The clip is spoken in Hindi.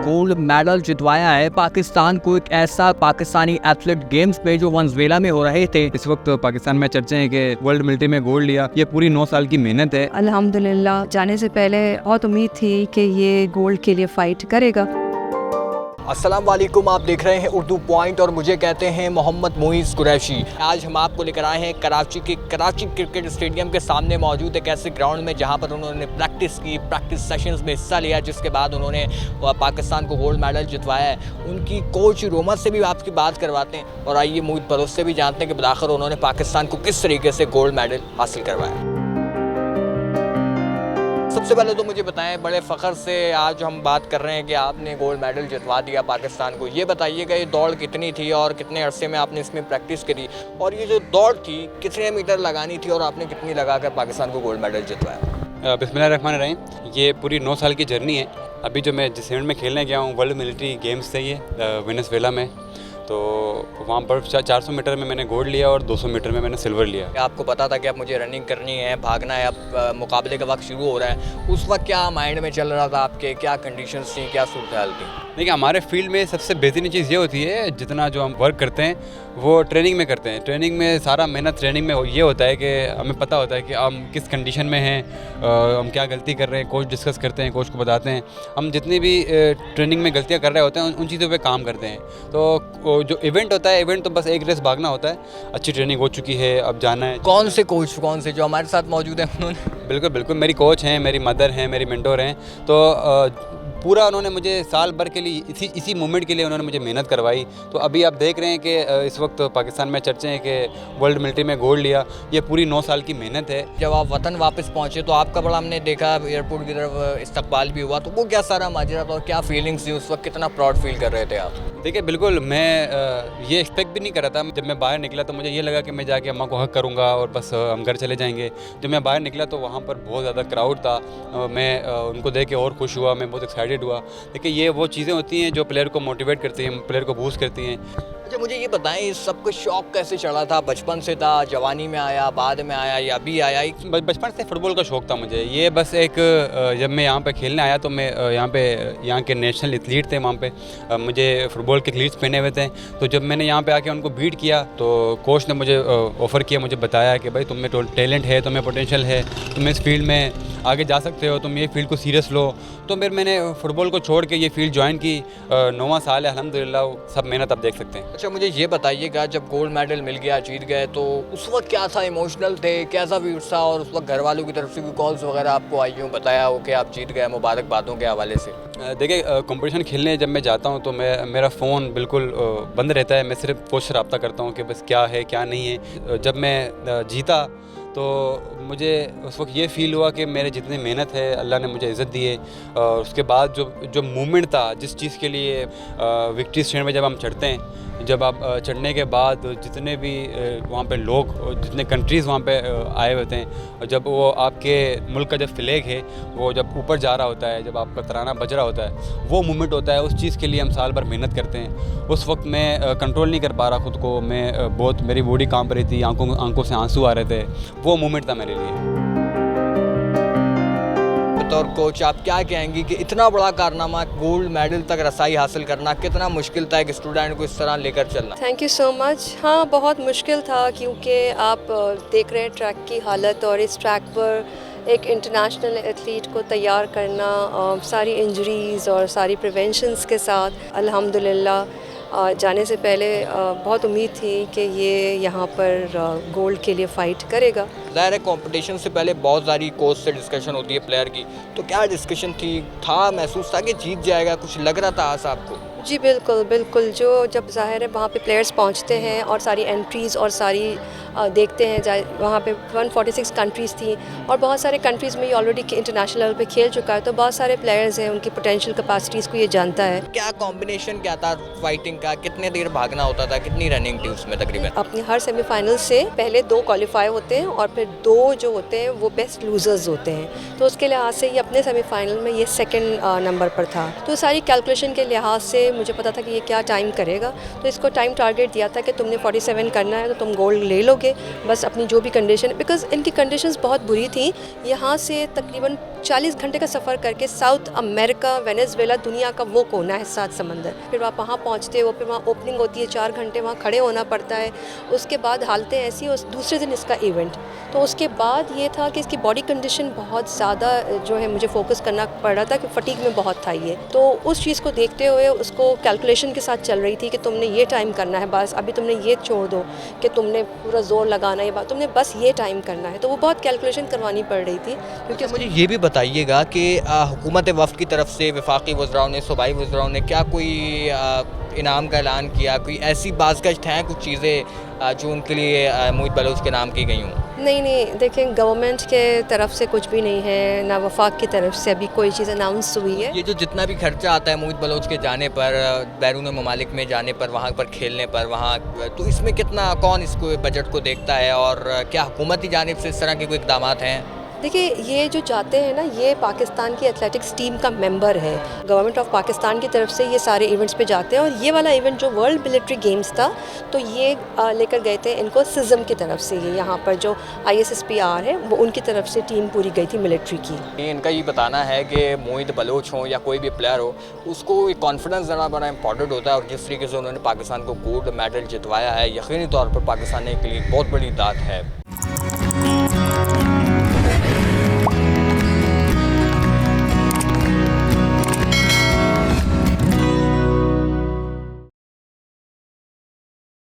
गोल्ड मेडल जितवाया है पाकिस्तान को। एक ऐसा पाकिस्तानी एथलीट गेम्स पे जो वेनेजुएला में हो रहे थे। इस वक्त पाकिस्तान में चर्चे हैं कि वर्ल्ड मिलिट्री में गोल्ड लिया, ये पूरी 9 साल की मेहनत है। अल्हम्दुलिल्लाह जाने से पहले बहुत उम्मीद थी कि ये गोल्ड के लिए फाइट करेगा। अस्सलाम वालेकुम, आप देख रहे हैं उर्दू पॉइंट और मुझे कहते हैं मोहम्मद मुईज़ कुरैशी। आज हम आपको लेकर आए हैं कराची के कराची क्रिकेट स्टेडियम के सामने मौजूद एक ऐसे ग्राउंड में जहां पर उन्होंने प्रैक्टिस सेशंस में हिस्सा लिया, जिसके बाद उन्होंने पाकिस्तान को गोल्ड मेडल जितवाया है। उनकी कोच रोमा से भी आपकी बात करवाते हैं और आइए मोहित बरोस से भी जानते हैं कि बलाखिर उन्होंने पाकिस्तान को किस तरीके से गोल्ड मेडल हासिल करवाया। सबसे पहले तो मुझे बताएं, बड़े फ़ख्र से आज हम बात कर रहे हैं कि आपने गोल्ड मेडल जितवा दिया पाकिस्तान को। ये बताइएगा ये दौड़ कितनी थी और कितने अरसे में आपने इसमें प्रैक्टिस करी, और ये जो दौड़ थी कितने मीटर लगानी थी और आपने कितनी लगाकर पाकिस्तान को गोल्ड मेडल जितवाया? बिस्मिल्लाहिर्रहमानिर्रहीम। ये पूरी 9 साल की जर्नी है। अभी जो मैं जिस इवेंट में खेलने गया हूँ वर्ल्ड मिलिट्री गेम्स थे ये वेनेजुएला में, तो वहाँ पर 400 मीटर में मैंने गोल्ड लिया और 200 मीटर में मैंने सिल्वर लिया। आपको पता था कि अब मुझे रनिंग करनी है, भागना है, अब मुकाबले का वक्त शुरू हो रहा है, उस वक्त क्या माइंड में चल रहा था आपके? क्या कंडीशंस थी, क्या सूरत हाल थी? देखिए, हमारे फील्ड में सबसे बेहतरीन चीज़ ये होती है, जितना जो हम वर्क करते हैं वो ट्रेनिंग में करते हैं। ट्रेनिंग में सारा मेहनत ट्रेनिंग में ये होता है कि हमें पता होता है कि हम किस कंडीशन में हैं, हम क्या गलती कर रहे हैं, कोच डिस्कस करते हैं, कोच को बताते हैं। हम जितनी भी ट्रेनिंग में गलतियाँ कर रहे होते हैं उन चीज़ों पे काम करते हैं। तो जो इवेंट होता है, इवेंट तो बस एक रेस भागना होता है। अच्छी ट्रेनिंग हो चुकी है, अब जाना है। कौन से कोच, कौन से जो हमारे साथ मौजूद हैं उन्होंने? बिल्कुल बिल्कुल, मेरी कोच हैं, मेरी मदर हैं, मेरी मेंटोर हैं। तो पूरा उन्होंने मुझे साल भर के लिए इसी मूवमेंट के लिए उन्होंने मुझे मेहनत करवाई। तो अभी आप देख रहे हैं कि इस वक्त पाकिस्तान में चर्चे हैं कि वर्ल्ड मिलिट्री में गोल्ड लिया, ये पूरी 9 साल की मेहनत है। जब आप वतन वापस पहुंचे तो आपका बड़ा हमने देखा एयरपोर्ट की तरफ इस्तकबाल भी हुआ, तो वो क्या सारा माजरा था और क्या फीलिंग्स थी उस वक्त? कितना प्राउड फील कर रहे थे आप? देखिए, बिल्कुल मैं ये एक्सपेक्ट भी नहीं कर रहा था। जब मैं बाहर निकला तो मुझे ये लगा कि मैं जाके अम्मा को हक करूँगा और बस हम घर चले जाएंगे। जब मैं बाहर निकला तो वहाँ पर बहुत ज़्यादा क्राउड था। मैं उनको देख के और खुश हुआ, मैं बहुत एक्साइटेड हुआ। देखिए, ये वो चीज़ें होती हैं जो प्लेयर को मोटिवेट करती हैं, प्लेयर को बूस्ट करती हैं। अच्छा, मुझे ये बताएं, इस सब कुछ शौक कैसे चढ़ा था? बचपन से था, जवानी में आया, बाद में आया या अभी आया? बचपन से फुटबॉल का शौक़ था मुझे। ये बस एक जब मैं यहाँ पे खेलने आया तो मैं यहाँ के नेशनल एथलीट थे, वहाँ पे मुझे फ़ुटबॉल के क्लीट्स पहने हुए थे। तो जब मैंने यहाँ पे आके उनको बीट किया तो कोच ने मुझे ऑफ़र किया, मुझे बताया कि भाई तुम्हें टैलेंट है, तुम्हें पोटेंशियल है, तुम इस फील्ड में आगे जा सकते हो, तुम ये फील्ड को सीरियस लो। तो फिर मैंने फ़ुटबॉल को छोड़ के ये फील्ड ज्वाइन की। 9वां साल है, अल्हम्दुलिल्लाह, सब मेहनत आप देख सकते हैं। अच्छा, मुझे ये बताइएगा, जब गोल्ड मेडल मिल गया, जीत गए, तो उस वक्त क्या था? इमोशनल थे? कैसा व्यूज था? और उस वक्त घर वालों की तरफ से भी कॉल्स वगैरह आपको आई हों, बताया हो कि आप जीत गए, मुबारकबादों के हवाले से? देखिए, कंपटीशन खेलने जब मैं जाता हूँ तो मेरा फ़ोन बिल्कुल बंद रहता है। मैं सिर्फ कोच से रब्ता करता हूँ कि बस क्या है क्या नहीं है। जब मैं जीता तो मुझे उस वक्त ये फ़ील हुआ कि मेरे जितनी मेहनत है अल्लाह ने मुझे इज़्ज़त दी है। और उसके बाद जो मूवमेंट था, जिस चीज़ के लिए विक्ट्री स्टैंड में जब हम चढ़ते हैं, जब आप चढ़ने के बाद जितने भी वहाँ पे लोग, जितने कंट्रीज़ वहाँ पे आए होते हैं, जब वो आपके मुल्क का जब फ्लैग है वो जब ऊपर जा रहा होता है, जब आपका तराना बज रहा होता है, वो मूवमेंट होता है। उस चीज़ के लिए हम साल भर मेहनत करते हैं। उस वक्त मैं कंट्रोल नहीं कर पा रहा ख़ुद को। मैं बहुत, मेरी बॉडी कांप रही थी, आंखों से आंसू आ रहे थे। वो मोमेंट था मेरे लिए। और कोच, आप क्या कहेंगी कि इतना बड़ा कारनामा, गोल्ड मेडल तक रसाई हासिल करना कितना मुश्किल था एक स्टूडेंट को इस तरह लेकर चलना? Thank you so much. हाँ, बहुत मुश्किल था, क्योंकि आप देख रहे हैं ट्रैक की हालत, और इस ट्रैक पर एक इंटरनेशनल एथलीट को तैयार करना सारी इंजरीज़ और सारी प्रिवेंशंस के साथ। अल्हम्दुलिल्लाह जाने से पहले बहुत उम्मीद थी कि ये यहाँ पर गोल्ड के लिए फ़ाइट करेगा। ज़ाहिर है कंपटीशन से पहले बहुत सारी कोच से डिस्कशन होती है प्लेयर की, तो क्या डिस्कशन थी? था महसूस था कि जीत जाएगा? कुछ लग रहा था आशा आपको? जी बिल्कुल बिल्कुल। जब ज़ाहिर है वहाँ पे प्लेयर्स पहुँचते हैं और सारी एंट्रीज़ और सारी देखते हैं, वहाँ पे 146 कंट्रीज़ थी और बहुत सारे कंट्रीज़ में ये ऑलरेडी इंटरनेशनल लेवल पे खेल चुका है, तो बहुत सारे प्लेयर्स हैं, उनकी पोटेंशियल कैपेसिटीज़ को ये जानता है। क्या कॉम्बिनेशन क्या था फाइटिंग का? कितने देर भागना होता था? कितनी रनिंग थी उसमें तकरीबन? अपनी हर सेमीफाइनल से पहले 2 क्वालिफाई होते हैं और फिर 2 जो होते हैं वो बेस्ट लूजर्स होते हैं। तो उसके लिहाज से ये अपने सेमीफाइनल में ये सेकंड नंबर पर था। तो सारी कैलकुलेशन के लिहाज से मुझे पता था कि ये क्या टाइम करेगा, तो इसको टाइम टारगेट दिया था कि तुमने 47 करना है तो तुम गोल्ड ले लोगे, बस अपनी जो भी कंडीशन, बिकॉज इनकी कंडीशंस बहुत बुरी थी। यहाँ से तकरीबन 40 घंटे का सफ़र करके साउथ अमेरिका, वेनेजुएला, दुनिया का वो कोना है 7 समंदर। फिर आप वहाँ पहुँचते हो, फिर वहाँ ओपनिंग होती है, 4 घंटे वहाँ खड़े होना पड़ता है। उसके बाद हालतें ऐसी, उस दूसरे दिन इसका इवेंट। तो उसके बाद ये था कि इसकी बॉडी कंडीशन बहुत ज़्यादा जो है मुझे फोकस करना पड़ रहा था कि फटीग में बहुत था ये। तो उस चीज़ को देखते हुए उसको कैलकुलेशन के साथ चल रही थी कि तुमने ये टाइम करना है, बस अभी तुमने ये छोड़ दो कि तुमने पूरा जोर लगाना है, तुमने बस ये टाइम करना है। तो वो बहुत कैलकुलेशन करवानी पड़ रही थी क्योंकि मुझे ये भी बताइएगा कि हुकूमत वफ़द की तरफ से वफाकी वज़राओं ने, सूबाई वज़राओं ने क्या कोई इनाम का ऐलान किया, कोई ऐसी बाज़गश्त हैं कुछ चीज़ें जो उनके लिए मोहित बलोच के नाम की गई हों? नहीं, देखें, गवर्नमेंट के तरफ से कुछ भी नहीं है, ना वफाक की तरफ से अभी कोई चीज़ अनाउंस हुई है। ये जो जितना भी खर्चा आता है मोहित बलोच के जाने पर, बैरून ममालिक में जाने पर, वहाँ पर खेलने पर, वहाँ तो इसमें कितना, कौन इसको बजट को देखता है और क्या हुकूमती जानिब से इस तरह के कोई इक़दाम हैं? देखिए, ये जो जाते हैं ना, ये पाकिस्तान की एथलेटिक्स टीम का मेंबर है। गवर्नमेंट ऑफ पाकिस्तान की तरफ से ये सारे इवेंट्स पे जाते हैं और ये वाला इवेंट जो वर्ल्ड मिलिट्री गेम्स था, तो ये लेकर गए थे इनको सिज़म की तरफ से। ये यहाँ पर जो ISSPR है वो उनकी तरफ से टीम पूरी गई थी मिलिट्री की। इनका ये बताना है कि मोहित बलोच हो या कोई भी प्लेयर हो, उसको एक कॉन्फिडेंस देना बड़ा इंपॉर्टेंट होता है और जिस तरीके से उन्होंने पाकिस्तान को गोल्ड मेडल जितवाया है, यकीनी तौर पर पाकिस्तान के लिए बहुत बड़ी दाद है।